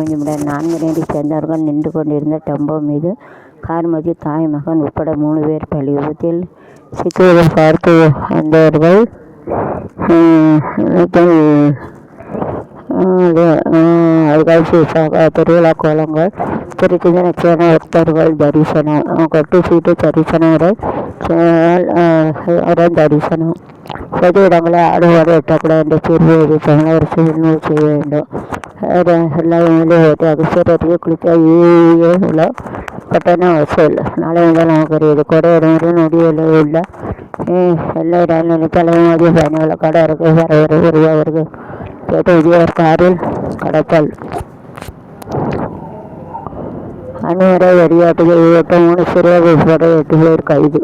நிமிடம் 4 அடி சேர்ந்தவர்கள் நின்று கொண்டிருந்த டெம்போ மீது கார் மோதி தாய் மகன் உட்பட 3 பேர் பலி. விபத்தில் சிக்கியதை பார்த்து வந்தவர்கள் திருவிழா கோலங்கள் திருச்சிதன சேன பக்தர்கள் தரிசனம் கொட்டு சீட்டு தரிசனம் தரிசனம் பொது இடங்களை ஆடுவாடு எட்டக்கூடாது என்ற தீர்வு தமிழக அரசு விநியோகம் செய்ய வேண்டும். அகஸ்தீரத்துக்கு குளிக்க உள்ள கட்டண வசூல் நாளை முதல் நமக்கு கோடை விடுமுறை நொடியில் உள்ள எல்லா இடங்களிலும் தலைமை மதிய பயணிகளை கடை அரசு வருவதற்கு கேட்டு விஜயர் காரில் கடத்தல். அனுமதி வெடியாட்டுக்கு 3 சிறுவர் உட்பட 8 பேர் கைது.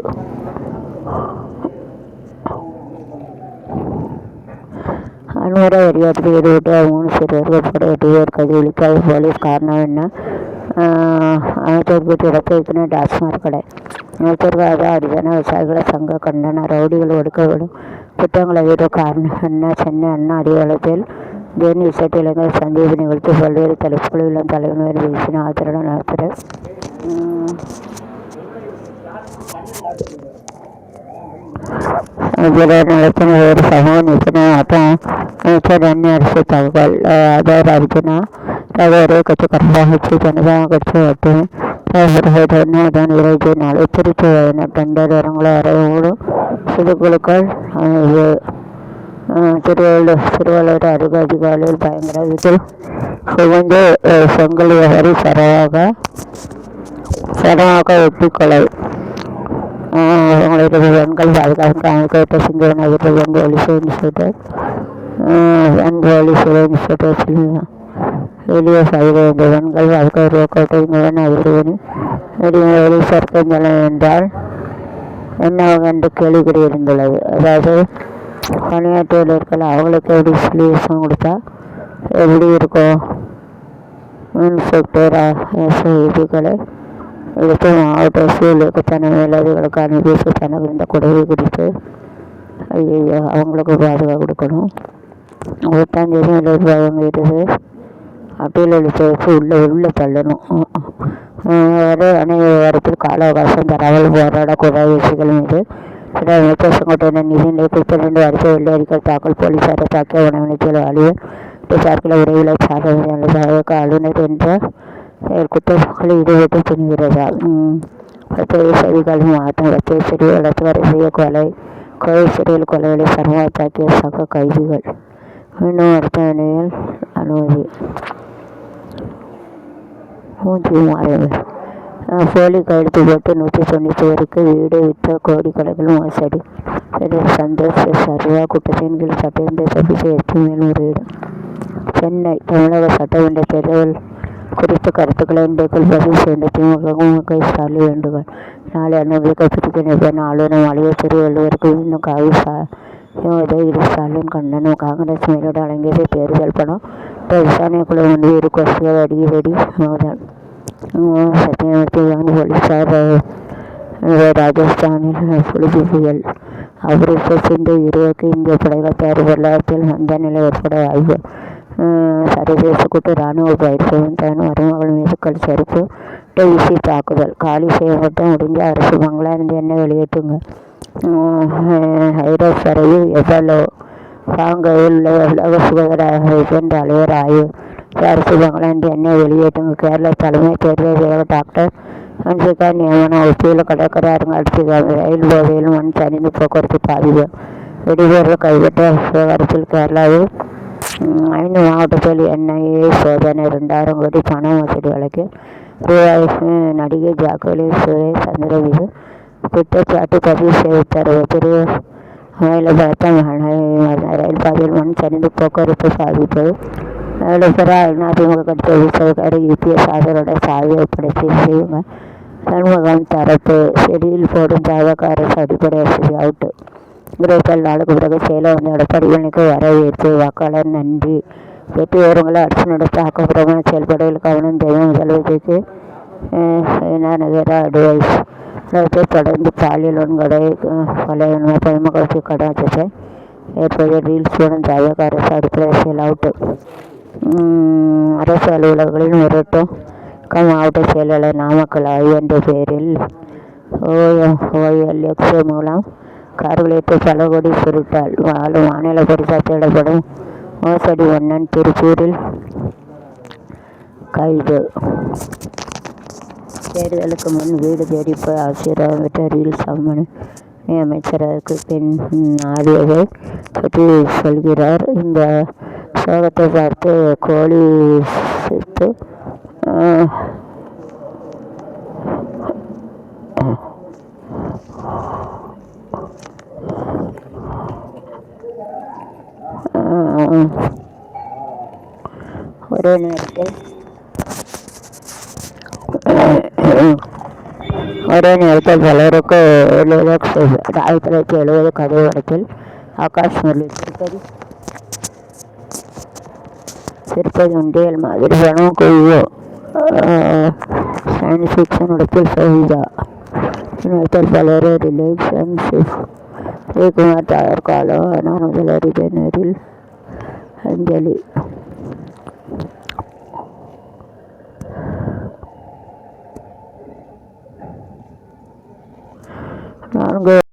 அனுமதி வெடியாட்டுக்கு ஈடுபட்ட 3 சிறுவர்கள் உட்பட 8 பேர் கைது. விழிக்காத போலீஸ் காரணம் என்ன? அமைச்சருக்கு திறப்பு வைக்கிற டாஸ்மாக் கடை. அமைச்சருக்காக அரிதான விவசாயிகளை சங்க கண்டன. ரவுடிகள் ஒடுக்கப்படும் குற்றங்களை விட காரணம் என்ன? சென்னை அண்ணா அறிவாலயத்தில் ஜென் இசட் இளைஞர் சந்திப்பு நிகழ்ச்சி பல்வேறு தலைப்புகளிலும் தலைவர் பேசின ஆதரவுடன் நடத்துகிற நடத்தின ஒரு சமூக நிபுணர் அமைச்சர் அண்ணி அரசு தகவல். ஆதார் அர்ஜுனா தகவலை கட்சி கட்சி ஜனதா கட்சி மற்றும் தான் 24 திருச்சி டெண்டர் வரங்களை அறையோடும் சிறுகுழுக்கள் அமைவு. திருவள்ளூர் அருகே அதிகாலையில் பயங்கர வீட்டில் புகுந்து செங்கல் வியாபாரி சடமாக வெட்டி கொலை. அவங்களது பெண்கள் பாதுகாப்பு அமைக்கப்பட்ட சிங்க நகரில் போலீஸ் இன்ஸ்பெக்டர் வெளியே சைவந்த பெண்கள் பாதுகாப்பு நகரில் வெளியே சேர்க்கை என்றால் என்ன என்று கேள்விக்குறி இருந்துள்ளது. அதாவது பணியாற்றியில் இருக்கல அவங்களுக்கு எப்படி சொல்யூஷன் கொடுத்தா எப்படி இருக்கும்? இன்ஸ்பெக்டர் இதுகளை எடுத்து மாவட்ட சூழலுக்கு தன மேலதிகளுக்கு அனுப்பி தனக்கு இந்த குறைவை குறித்து அவங்களுக்கு பாதுகாப்பு கொடுக்கணும். 8ஆம் தேதி அப்பீல் அளித்து உள்ள தள்ளணும். அனைத்து வாரத்தில் கால அவகாசம் தராமல் போராட குறைகள் மீது அமைச்சர் செங்கோட்டையன் நிதிநிலை குறித்த 2 வருஷ வெள்ளை அறிக்கை தாக்கல். போலீசாரை தாக்கிய உணவகத்தில் அழிவு சார்பில் விரைவில் சாதக ஆளுநர் என்ற குற்றங்களில் ஈடுபட்டு துணிகிறதா? பச்சை செய்திகள் மாவட்டம் பச்சை சிறிய வளர்த்துவரை செய்ய கோவை சிறையில் கொலைகளை சரமாக தாக்கிய சக கைதிகள் மீண்டும் மருத்துவமனையில் அனுமதி. போலி கையெழுத்து போட்டு 190 பேருக்கு வீடு விற்ற கோடிக்கணக்கில் மோசடி. சந்தோஷ் சர்வா குற்றத்தின் கீழ் சட்டமன்ற சபை மேல்முறையீடு. சென்னை தமிழக சட்டமன்ற தேர்தல் குறித்த கருத்துக்களை இன்றைக்குள் பதிவு செய்த திமுக ஸ்டாலின் வேண்டுகோள். நாளை அனுமதிக்கப்பட்டிருக்க ஆளுநர் மாளிகை திருவள்ளுவருக்கு இன்னும் காவி ஸ்டாலின் கண்டனம். காங்கிரஸ் மேலோடு அடங்கியது தேர்தல் பணம் விசாரணை குழு முன்பு இரு கோஷ்டிகள் அடிக்கடி மோதல். சத்தியமூர்த்தி போலீசார் ராஜஸ்தானில் புலிகை புயல் ஆபரேஷன் சிந்து இருவருக்கு இந்திய படைகள் தயார். பொருளாதாரத்தில் மந்த நிலை ஏற்பட வாய்ப்பு. சர்வதேச கூட்டு இராணுவ பயிற்சியும் தன் மருமகள் மீது கல் செருப்பு வீசி தாக்குதல். காலி செய்யப்பட்ட முடிஞ்ச அரசு பங்களா இருந்து என்ன வெளியேற்றுங்க. ஐரோப் வரையில் எவ்வளோ காங்கையில் உள்ள உலக சுகாதார தலைவர் ஆய்வு. அரசு பங்களா இருந்து என்ன வெளியேற்றுங்க. கேரள தலைமை தேர்தல் டாக்டர் அன்சிகா நியமனம். ஒப்பியில் கடற்கரை அருங்காட்சியகம். ரயில் போதையில் மண் சரிந்து போக்குவரத்து பாதிப்பு. வெடிபொருள் கைவிட்ட விவகாரத்தில் கேரளாவில் 5 மாவட்டத்தில் என்ஐஏ சோதனை. 2000 கோடி பண மோசடி வழக்கில் நடிகை ஜாக்குவலி சந்திர மீது குற்றச்சாட்டு பதிவு செய்து உத்தரவு. திருமயிலபுரத்தில் ரயில் பாதையில் மண் சரிந்து போக்குவரத்து பாதிப்பு. அதிமுக கட்சி விவசாயிகள் யூபிஎஸ் ஆதரவோட சாவி ஒப்படைத்து செய்யுங்க. சண்முகம் தரப்பு செடியில் போடும் பாஜக அரசு அடிப்படை வசதி அவுட்டு. 24 நாளுக்கு பிறகு சேலம் வந்து எடப்பாடி பழனிக்கு வரவேற்பு. வாக்காளர் நன்றி வெற்றி விவரங்களை அரசு நடத்த ஆக்கப்பூர்வமான செயல்பாடுகள் கவனம் தேவை. முதலமைச்சருக்கு நகர அட்வைஸ். தொடர்ந்து பாலியல் வன்கொடை பொதுமக்களுக்கு கடன் அச்சத்தை ஏற்பது. ரீல்ஸ் உடன் தாவக அரசு அடிப்படை அரசியல் அவுட்டு. அரசு அலுவலகங்களில் மிரட்டும் மாவட்ட செயலாளர் நாமக்கல் ஆய்வு என்ற பெயரில் OLX மூலம் கார்களேற்று பல கோடி சுருட்டால் மாநில பரிசாக தேடப்படும் மோசடி மன்னன் திருப்பூரில் கைது. தேர்தலுக்கு முன் வீடு தேடி போய் ஆசீர்வாதம் பெற்ற ரீல்ஸ் அம்மன் அமைச்சர் அதற்கு பின் ஆடியோவை பற்றி சொல்கிறார். இந்த சோகத்தை பார்த்து கோழி சித்து ஒரே நேரத்தில் பலருக்கு 1970 கதை வடத்தில் ஆகாஷ் முரளி திருப்பதி உண்டியல் மாதிரி பணம் குவியோ. சயின்ஸ் ஃபிக்ஷன் இடத்தில் சோஹிதா நேரத்தில் பலர் ரிலேஷன்ஷிப். ஜெயக்குமார் தாயார் காலம் நான் முதலறிந்த நேரில் அஞ்சலி. நான்கு